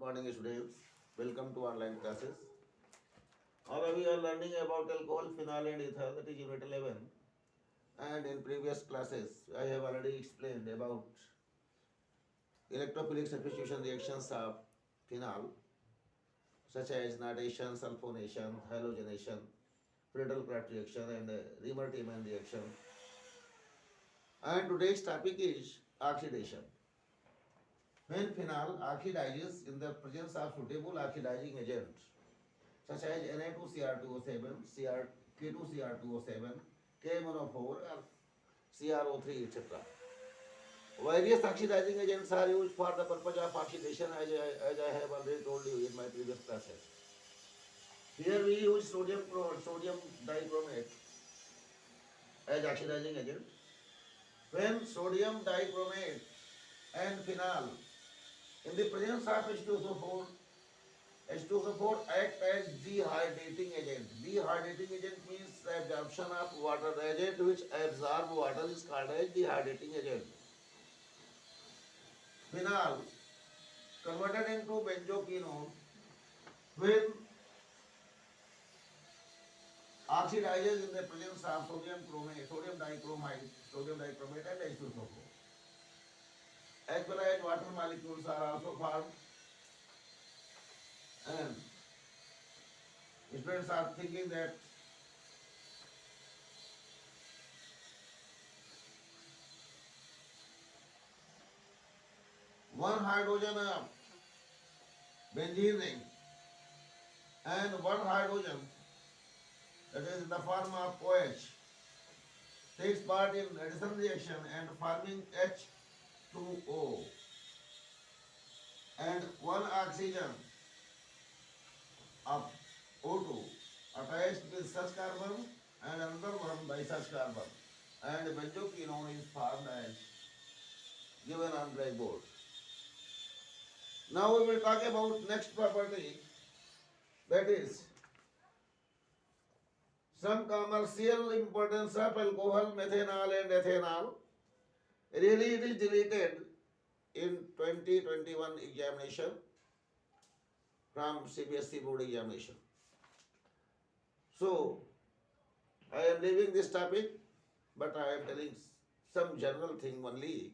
morning students. Welcome to online classes. Now we are learning about alcohol, phenol and ether, that is unit 11. And in previous classes I have already explained about electrophilic substitution reactions of phenol such as nadation, sulfonation, halogenation, Friedel-Crafts reaction and Riemer-Tiemann reaction. And today's topic is oxidation. When phenol oxidizes in the presence of suitable oxidizing agent such as Na2Cr2O7, K2Cr2O7, KMnO4 or CrO3 etc. Various oxidizing agents are used for the purpose of oxidation as I have already told you in my previous classes. Here we use sodium dichromate as oxidizing agent. When sodium dichromate and phenol in the presence of H2SO4, H2SO4 act as dehydrating agent. Dehydrating agent means absorption of water. The agent which absorbs water is called as dehydrating agent. Phenol converted into benzoquinone when oxidizes in the presence of sodium dichromate and H2SO4. As well as water molecules are also formed, and students are thinking that one hydrogen of benzene ring and one hydrogen, that is in the form of OH, takes part in addition reaction and forming H2O, and one oxygen of O2 attached with such carbon and another one by such carbon, and benzoquinone is formed as given on blackboard. Now we will talk about next property, that is some commercial importance of alcohol, methanol and ethanol. Really it is deleted in 2021 examination from CBSE board examination. So I am leaving this topic, but I am telling some general thing only.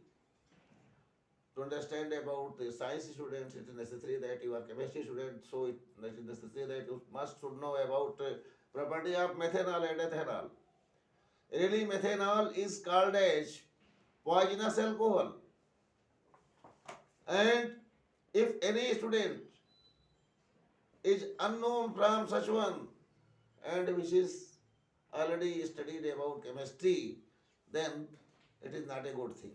To understand about the science students, it is necessary that you are chemistry student, so it is necessary that you should know about property of methanol and ethanol. Really, methanol is called as poisonous alcohol, and if any student is unknown from such one and which is already studied about chemistry, then it is not a good thing.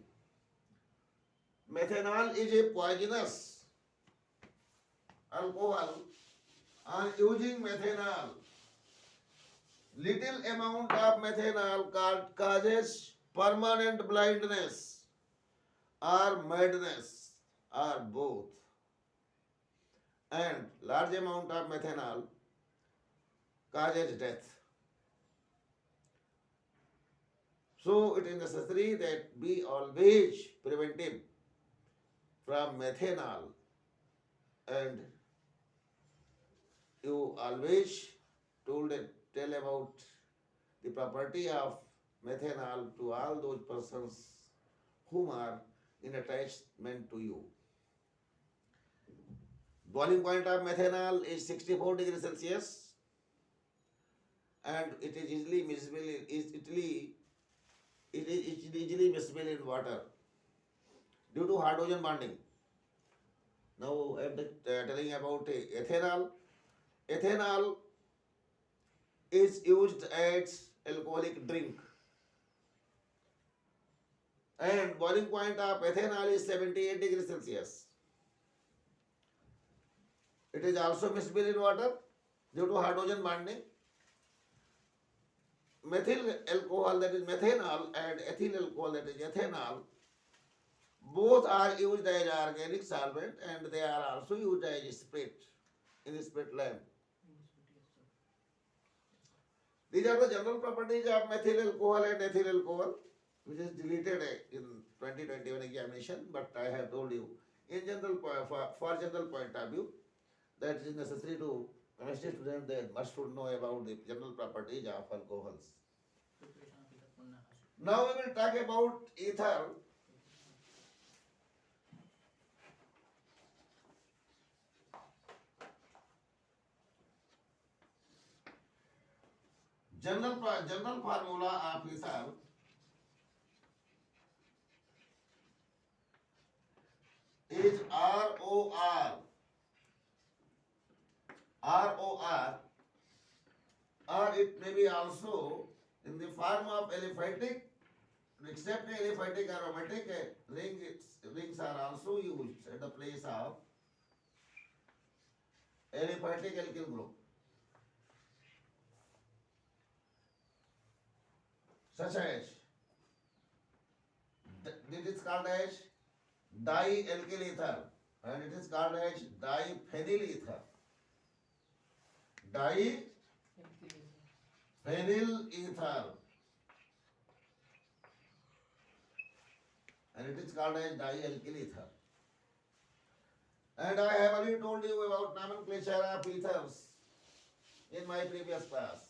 Methanol is a poisonous alcohol. On using methanol, little amount of methanol causes permanent blindness or madness or both, and large amount of methanol causes death. So it is necessary that be always preventive from methanol, and you always tell about the property of methanol to all those persons whom are in attachment to you. Boiling point of methanol is 64 degrees Celsius, and it is easily miscible in water due to hydrogen bonding. Now I am telling about ethanol. Ethanol is used as alcoholic drink, and boiling point of ethanol is 78 degrees Celsius. It is also miscible in water due to hydrogen bonding. Methyl alcohol, that is methanol, and ethyl alcohol, that is ethanol, both are used as organic solvent, and they are also used as spirit in the spirit lamp. These are the general properties of methyl alcohol and ethyl alcohol, which is deleted in 2021 examination, but I have told you in general, for general point of view, that it is necessary to chemistry student they must should know about the general properties of alcohols. Now we will talk about ether. General formula of ether is ROR, or it may be also in the form of aliphatic. Except aliphatic aromatic rings are also used at the place of aliphatic alkyl group, such as it is called as dialkyl ether and it is called as diphenyl ether. Diphenyl ether and it is called as dialkyl ether. And I have already told you about nomenclature of ethers in my previous class.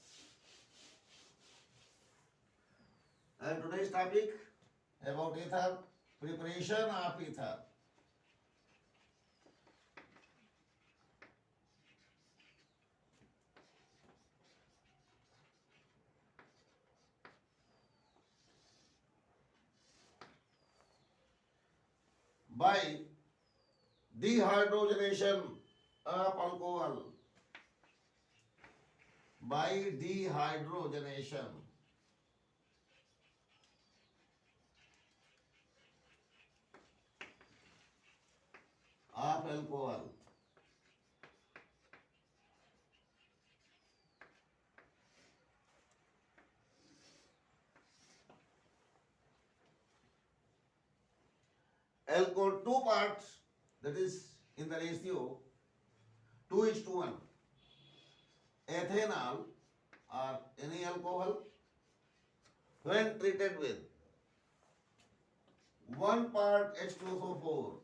And today's topic about ether, preparation of ether. By dehydrogenation of alcohol, by dehydrogenation of alcohol, alcohol 2 parts, that is in the ratio 2:1. Ethanol or any alcohol when treated with 1 part H2SO4,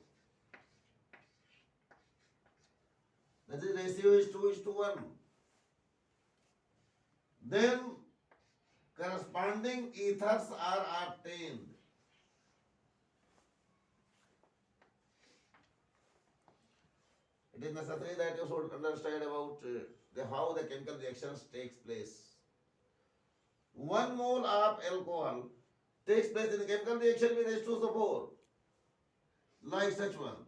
that is ratio is 2:1. Then corresponding ethers are obtained. It is necessary that you should understand about how the chemical reactions takes place. 1 mole of alcohol takes place in a chemical reaction with H2SO4, like such one.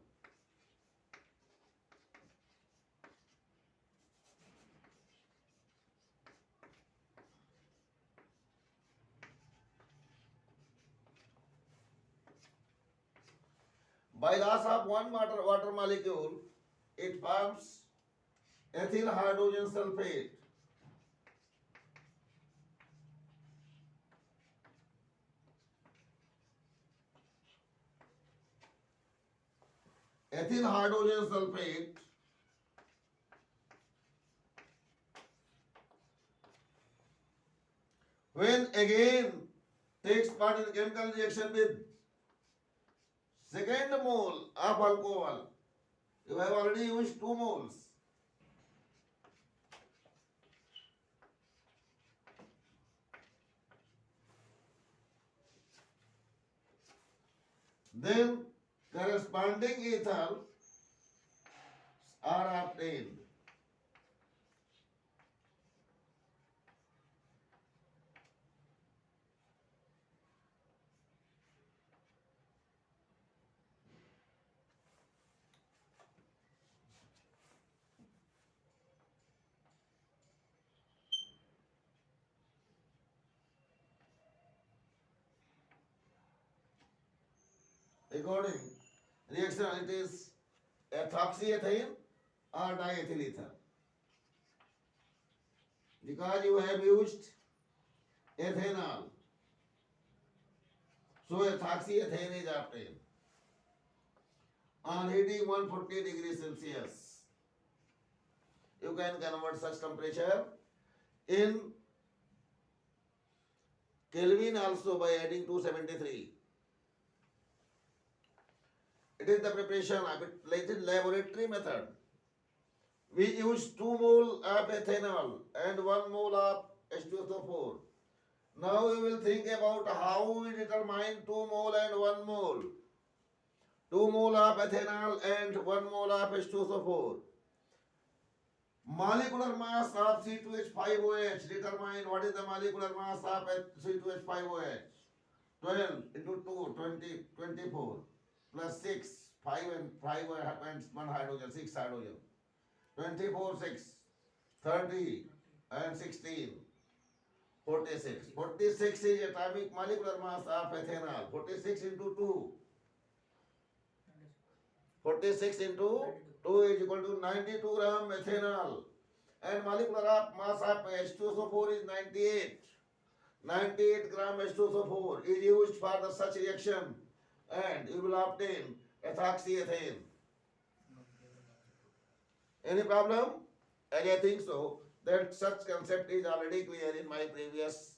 By loss of one water molecule, it forms ethyl hydrogen sulfate. Ethyl hydrogen sulfate when again takes part in chemical reaction with second mole of alcohol. You have already used 2 moles. Then corresponding ethers are obtained. According reaction, it is ethoxyethane or diethyl ether. Because you have used ethanol, so ethoxyethane is obtained. On heating 140 degrees Celsius, you can convert such temperature in Kelvin also by adding 273. It is the preparation of it, like the laboratory method. We use 2 mole of ethanol and 1 mole of H2SO4. Now we will think about how we determine 2 mole and 1 mole. 2 mole of ethanol and 1 mole of H2SO4. Molecular mass of C2H5OH. Determine what is the molecular mass of C2H5OH. 12 into 2, 20, 24. Plus 6, 5 and 5 and 1 hydrogen, 6 hydrogen. 24, 6, 30 and 16. 46. 46 is atomic molecular mass of ethanol. 46 into 2. 46 into 2 is equal to 92 gram ethanol. And molecular mass of H2SO4 is 98. 98 gram H2SO4 is used for the such reaction, and you will obtain ethoxyethane. Any problem? And I think so. That such concept is already clear in my previous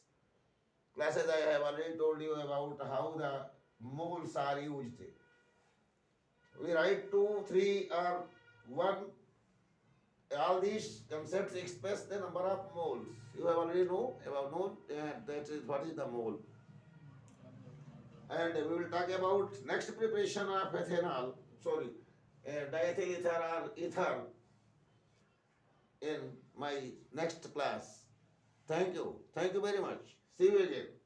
classes. I have already told you about how the moles are used. We write 2, 3 or 1. All these concepts express the number of moles. You have already known that is what is the mole. And we will talk about next preparation of ethanol, diethyl ether or ether in my next class. Thank you. Thank you very much. See you again.